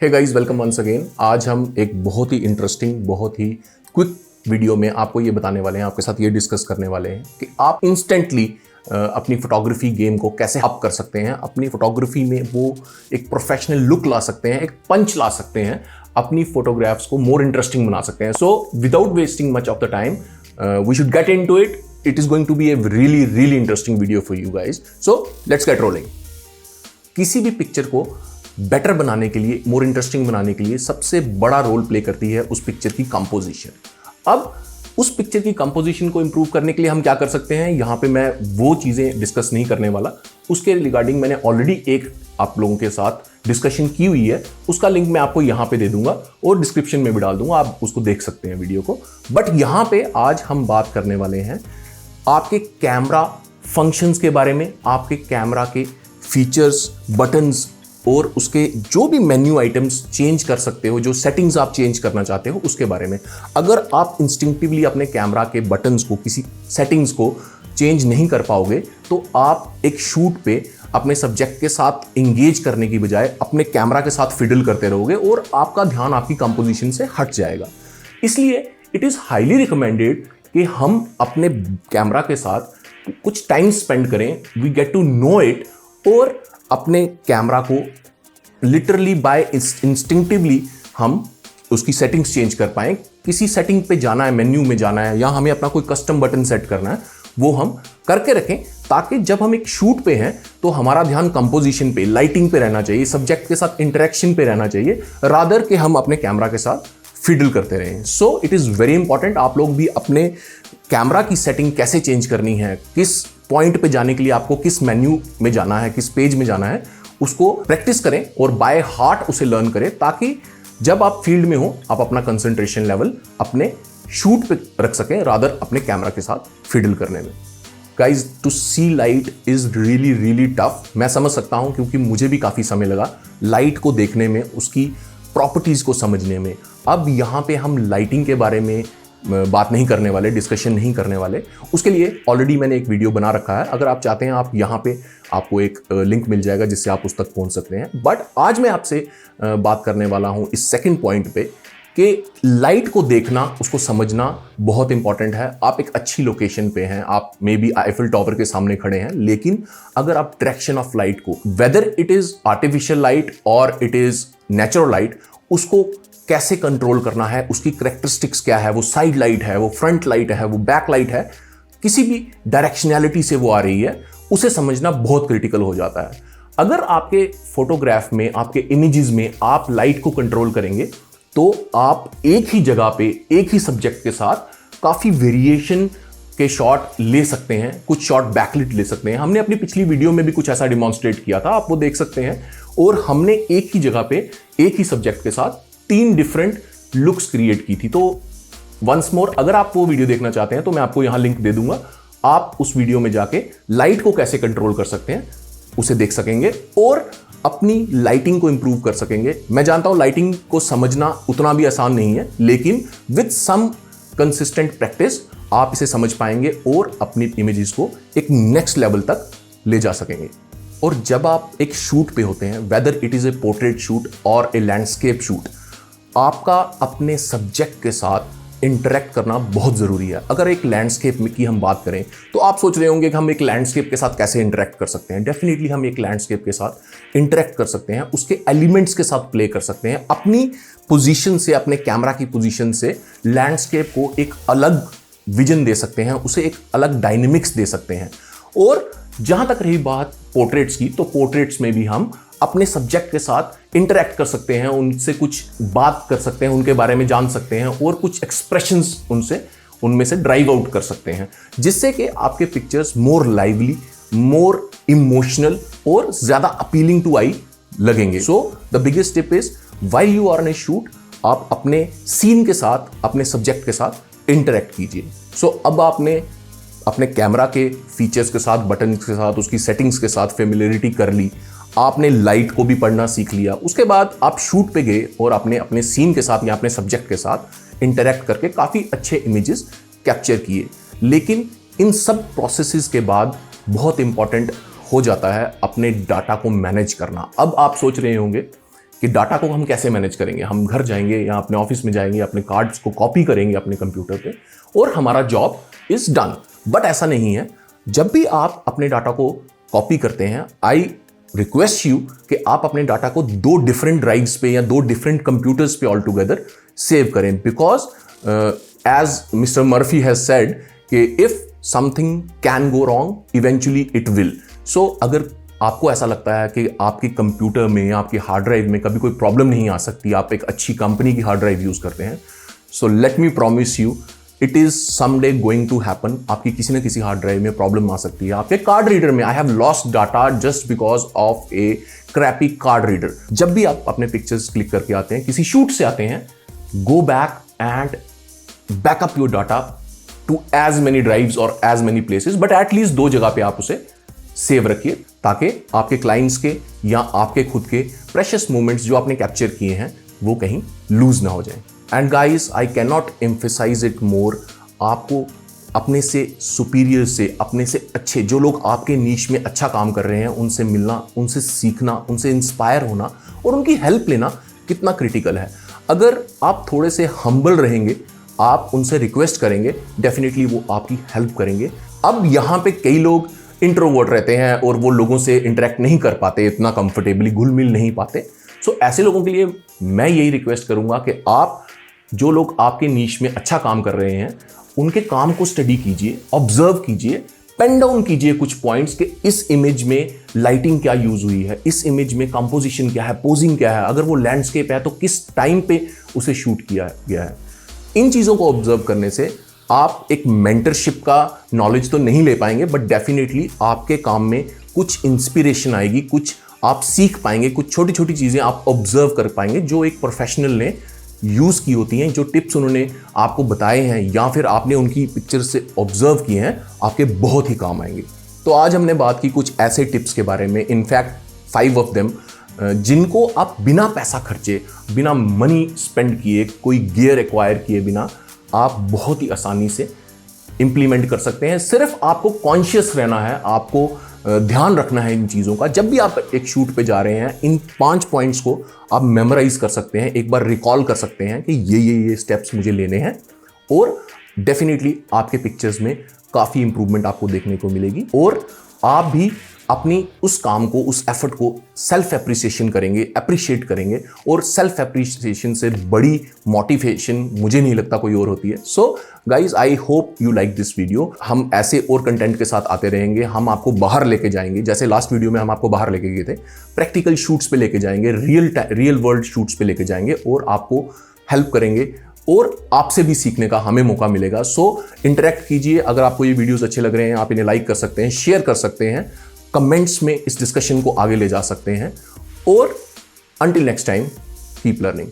हे guys, welcome once again. आज हम एक बहुत ही इंटरेस्टिंग, बहुत ही क्विक वीडियो में आपको ये बताने वाले हैं, आपके साथ ये डिस्कस करने वाले हैं कि आप इंस्टेंटली अपनी फोटोग्राफी गेम को कैसे अप कर सकते हैं, अपनी फोटोग्राफी में वो एक प्रोफेशनल लुक ला सकते हैं, एक पंच ला सकते हैं, अपनी फोटोग्राफ्स को मोर इंटरेस्टिंग बना सकते हैं। So without wasting much of the time we should get into it. It is going to be a really interesting video for you guys. So let's get rolling. किसी भी picture को better बनाने के लिए, more interesting बनाने के लिए सबसे बड़ा रोल प्ले करती है उस पिक्चर की कंपोजिशन। अब उस पिक्चर की कंपोजिशन को इंप्रूव करने के लिए हम क्या कर सकते हैं, यहां पे मैं वो चीजें डिस्कस नहीं करने वाला। उसके रिगार्डिंग मैंने ऑलरेडी एक आप लोगों के साथ डिस्कशन की हुई है, उसका लिंक मैं आपको यहां पे दे दूंगा और डिस्क्रिप्शन में भी डाल दूंगा, आप उसको देख सकते हैं वीडियो को। बट यहां पे आज हम बात करने वाले हैं आपके कैमरा फंक्शंस के बारे में, आपके कैमरा के फीचर्स, बटन्स और उसके जो भी मेन्यू आइटम्स चेंज कर सकते हो, जो सेटिंग्स आप चेंज करना चाहते हो उसके बारे में। अगर आप इंस्टिंक्टिवली अपने कैमरा के बटन्स को, किसी सेटिंग्स को चेंज नहीं कर पाओगे तो आप एक शूट पे अपने सब्जेक्ट के साथ एंगेज करने की बजाय अपने कैमरा के साथ फिडल करते रहोगे और आपका ध्यान आपकी कंपोजिशन से हट जाएगा। इसलिए इट इज़ हाईली रिकमेंडेड कि हम अपने कैमरा के साथ कुछ टाइम स्पेंड करें, we get to know it, और अपने कैमरा को लिटरली बाय इंस्टिंक्टिवली हम उसकी सेटिंग्स चेंज कर पाएं। किसी सेटिंग पे जाना है, मेन्यू में जाना है, या हमें अपना कोई कस्टम बटन सेट करना है, वो हम करके रखें ताकि जब हम एक शूट पे हैं तो हमारा ध्यान कंपोजिशन पे, लाइटिंग पे रहना चाहिए, सब्जेक्ट के साथ इंटरेक्शन पे रहना चाहिए, रादर कि हम अपने कैमरा के साथ फिडल करते रहें। So it is very important, आप लोग भी अपने कैमरा की सेटिंग कैसे चेंज करनी है, किस पॉइंट पे जाने के लिए आपको किस मेन्यू में जाना है, किस पेज में जाना है, उसको प्रैक्टिस करें और बाय हार्ट उसे लर्न करें, ताकि जब आप फील्ड में हो आप अपना कंसंट्रेशन लेवल अपने शूट पे रख सकें, रादर अपने कैमरा के साथ फिडल करने में। Guys, to see light is really tough. मैं समझ सकता हूं क्योंकि मुझे भी काफी समय लगा लाइट को देखने में, उसकी प्रॉपर्टीज को समझने में। अब यहां पे हम लाइटिंग के बारे में बात नहीं करने वाले, डिस्कशन नहीं करने वाले। उसके लिए ऑलरेडी मैंने एक वीडियो बना रखा है, अगर आप चाहते हैं आप यहाँ पे आपको एक लिंक मिल जाएगा जिससे आप उस तक पहुँच सकते हैं। बट आज मैं आपसे बात करने वाला हूँ इस सेकंड पॉइंट पे कि लाइट को देखना, उसको समझना बहुत इंपॉर्टेंट है। आप एक अच्छी लोकेशन पे हैं, आप मे बी आईफिल टावर के सामने खड़े हैं, लेकिन अगर आप डायरेक्शन ऑफ लाइट को, whether it is artificial light और इट इज नेचुरल लाइट, उसको कैसे कंट्रोल करना है, उसकी कैरेक्टरिस्टिक्स क्या है, वो साइड लाइट है, वो फ्रंट लाइट है, वो बैक लाइट है, किसी भी डायरेक्शनैलिटी से वो आ रही है, उसे समझना बहुत क्रिटिकल हो जाता है। अगर आपके फोटोग्राफ में, आपके इमेजेस में आप लाइट को कंट्रोल करेंगे तो आप एक ही जगह पे, एक ही सब्जेक्ट के साथ काफी वेरिएशन के शॉट ले सकते हैं, कुछ शॉट बैकलिट ले सकते हैं। हमने अपनी पिछली वीडियो में भी कुछ ऐसा डिमॉन्स्ट्रेट किया था, आप वो देख सकते हैं। और हमने एक ही जगह पे, एक ही सब्जेक्ट के साथ 3 डिफरेंट लुक्स क्रिएट की थी। तो वंस मोर, अगर आप वो वीडियो देखना चाहते हैं तो मैं आपको यहां लिंक दे दूंगा, आप उस वीडियो में जाके लाइट को कैसे कंट्रोल कर सकते हैं उसे देख सकेंगे और अपनी लाइटिंग को इंप्रूव कर सकेंगे। मैं जानता हूं लाइटिंग को समझना उतना भी आसान नहीं है, लेकिन विद सम कंसिस्टेंट प्रैक्टिस आप इसे समझ पाएंगे और अपनी इमेजेस को एक नेक्स्ट लेवल तक ले जा सकेंगे। और जब आप एक शूट पे होते हैं, whether it is a portrait shoot और ए लैंडस्केप शूट, आपका अपने सब्जेक्ट के साथ इंटरेक्ट करना बहुत ज़रूरी है। अगर एक लैंडस्केप की हम बात करें तो आप सोच रहे होंगे कि हम एक लैंडस्केप के साथ कैसे इंटरेक्ट कर सकते हैं। डेफिनेटली हम एक लैंडस्केप के साथ इंटरेक्ट कर सकते हैं, उसके एलिमेंट्स के साथ प्ले कर सकते हैं, अपनी पोजीशन से, अपने कैमरा की पोजीशन से लैंडस्केप को एक अलग विजन दे सकते हैं, उसे एक अलग डायनेमिक्स दे सकते हैं। और जहां तक रही बात पोर्ट्रेट्स की, तो पोर्ट्रेट्स में भी हम अपने सब्जेक्ट के साथ इंटरेक्ट कर सकते हैं, उनसे कुछ बात कर सकते हैं, उनके बारे में जान सकते हैं और कुछ एक्सप्रेशंस उनमें से ड्राइव आउट कर सकते हैं, जिससे कि आपके pictures more lively, more emotional और ज्यादा अपीलिंग टू आई लगेंगे। So the biggest tip is, while you are in a shoot, आप अपने सीन के साथ, अपने सब्जेक्ट के साथ इंटरेक्ट कीजिए। सो अब आपने अपने कैमरा के फीचर्स के साथ, बटन के साथ, उसकी सेटिंग्स के साथ फेमिलियरिटी कर ली, आपने लाइट को भी पढ़ना सीख लिया, उसके बाद आप शूट पे गए और आपने अपने सीन के साथ या अपने सब्जेक्ट के साथ इंटरेक्ट करके काफ़ी अच्छे इमेजेस कैप्चर किए। लेकिन इन सब प्रोसेसेस के बाद बहुत इंपॉर्टेंट हो जाता है अपने डाटा को मैनेज करना। अब आप सोच रहे होंगे कि डाटा को हम कैसे मैनेज करेंगे। हम घर जाएंगे या अपने ऑफिस में जाएंगे, अपने कार्ड्स को कॉपी करेंगे अपने कंप्यूटर पे और हमारा जॉब इज डन। बट ऐसा नहीं है। जब भी आप अपने डाटा को कॉपी करते हैं, आई रिक्वेस्ट यू कि आप अपने डाटा को 2 डिफरेंट ड्राइव्स पे या 2 डिफरेंट कंप्यूटर्स पे ऑल टुगेदर सेव करें, because as mister Murphy has said कि if something can go wrong eventually it will. So अगर आपको ऐसा लगता है कि आपके कंप्यूटर में या आपकी हार्ड ड्राइव में कभी कोई प्रॉब्लम नहीं आ सकती, आप एक अच्छी कंपनी की हार्ड ड्राइव यूज करते हैं, so let me promise you it is someday going to happen. आपकी किसी ना किसी हार्ड ड्राइव में प्रॉब्लम आ सकती है। आपके कार्ड रीडर में I have lost data just because of a crappy card reader. जब भी आप अपने पिक्चर्स क्लिक करके आते हैं, किसी शूट से आते हैं, go back and backup your data to as many drives और as many places, but at least 2 जगह पे आप उसे सेव रखिए ताकि आपके क्लाइंट्स के या आपके खुद के प्रेशियस मोमेंट्स जो आपने कैप्चर किए हैं वो कहीं लूज ना हो जाएं। And guys, I can not emphasize it more, आपको अपने से सुपीरियर से, अपने से अच्छे जो लोग आपके नीश में अच्छा काम कर रहे हैं उनसे मिलना, उनसे सीखना, उनसे इंस्पायर होना और उनकी हेल्प लेना कितना क्रिटिकल है। अगर आप थोड़े से हम्बल रहेंगे, आप उनसे रिक्वेस्ट करेंगे, डेफिनेटली वो आपकी हेल्प करेंगे। अब यहाँ पे कई लोग इंट्रोवर्ट रहते हैं और वो लोगों से इंटरेक्ट नहीं कर पाते, इतना कंफर्टेबली घुल मिल नहीं पाते। सो ऐसे लोगों के लिए मैं यही रिक्वेस्ट करूंगा कि आप जो लोग आपके नीश में अच्छा काम कर रहे हैं उनके काम को स्टडी कीजिए, ऑब्जर्व कीजिए, पेन डाउन कीजिए कुछ पॉइंट्स कि इस इमेज में लाइटिंग क्या यूज हुई है, इस इमेज में कंपोजिशन क्या है, पोजिंग क्या है, अगर वो लैंडस्केप है तो किस टाइम पे उसे शूट किया गया है। इन चीज़ों को ऑब्जर्व करने से आप एक मेंटरशिप का नॉलेज तो नहीं ले पाएंगे, बट डेफिनेटली आपके काम में कुछ इंस्पिरेशन आएगी, कुछ आप सीख पाएंगे, कुछ छोटी छोटी चीज़ें आप ऑब्जर्व कर पाएंगे जो एक प्रोफेशनल ने यूज़ की होती हैं, जो टिप्स उन्होंने आपको बताए हैं या फिर आपने उनकी पिक्चर से ऑब्जर्व किए हैं, आपके बहुत ही काम आएंगे। तो आज हमने बात की कुछ ऐसे टिप्स के बारे में, इनफैक्ट 5 ऑफ देम, जिनको आप बिना पैसा खर्चे, बिना मनी स्पेंड किए, कोई गियर एक्वायर किए बिना आप बहुत ही आसानी से इंप्लीमेंट कर सकते हैं। सिर्फ आपको कॉन्शियस रहना है, आपको ध्यान रखना है इन चीज़ों का। जब भी आप एक शूट पे जा रहे हैं, इन 5 पॉइंट्स को आप मेमोराइज कर सकते हैं, एक बार रिकॉल कर सकते हैं कि ये स्टेप्स मुझे लेने हैं और डेफिनेटली आपके पिक्चर्स में काफ़ी इंप्रूवमेंट आपको देखने को मिलेगी और आप भी अपनी उस काम को, उस एफर्ट को सेल्फ एप्रिसिएशन करेंगे, अप्रिशिएट करेंगे और सेल्फ एप्रिसिएशन से बड़ी मोटिवेशन मुझे नहीं लगता कोई और होती है। So guys, I hope you like this video. हम ऐसे और कंटेंट के साथ आते रहेंगे, हम आपको बाहर लेके जाएंगे, जैसे लास्ट वीडियो में हम आपको बाहर लेके गए थे, प्रैक्टिकल शूट्स पे लेके जाएंगे, रियल वर्ल्ड शूट्स पे लेके जाएंगे और आपको हेल्प करेंगे और आपसे भी सीखने का हमें मौका मिलेगा। सो इंटरेक्ट कीजिए। अगर आपको ये वीडियोस अच्छे लग रहे हैं, आप इन्हें लाइक कर सकते हैं, शेयर कर सकते हैं, कमेंट्स में इस डिस्कशन को आगे ले जा सकते हैं और until next time, keep learning.